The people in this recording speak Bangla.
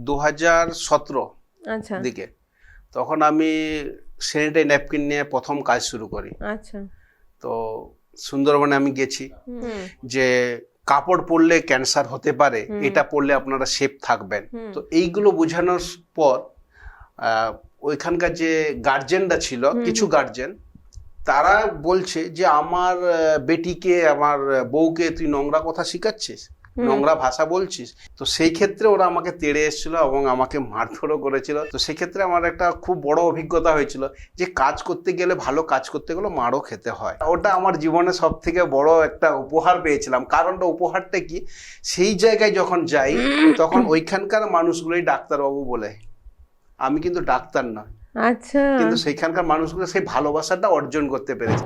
2017 আচ্ছা দিকে। তখন আমি স্যানিটারি ন্যাপকিন নিয়ে প্রথম কাজ শুরু করি। আচ্ছা তো সুন্দরবনে আমি গেছি, হুম যে কাপড় পরলে ক্যান্সার হতে পারে, হুম। এটা পরলে আপনারা সেফ থাকবেন। হুম। তো এইগুলো বোঝানোর পর ওইখানকার যে গার্জেনরা ছিল, কিছু গার্জেন, তারা বলছে যে আমার বেটিকে, আমার বউকে তুই নোংরা কথা শিখাচ্ছিস, নোংরা ভাষা বলছিস। তো সেই ক্ষেত্রে ওরা আমাকে তেড়ে এসেছিল এবং আমাকে মারধরও করেছিল। তো সেই ক্ষেত্রে আমার একটা খুব বড় অভিজ্ঞতা হয়েছিল যে কাজ করতে গেলে, ভালো কাজ করতে গেলে মারও খেতে হয়। ওটা আমার জীবনে সব থেকে বড় একটা উপহার পেয়েছিলাম। কারণটা, উপহারটা কি, সেই জায়গায় যখন যাই তখন ওইখানকার মানুষগুলোই ডাক্তারবাবু বলে, আমি কিন্তু ডাক্তার নয়, আচ্ছা কিন্তু সেইখানকার মানুষগুলো সেই ভালোবাসাটা অর্জন করতে পেরেছে।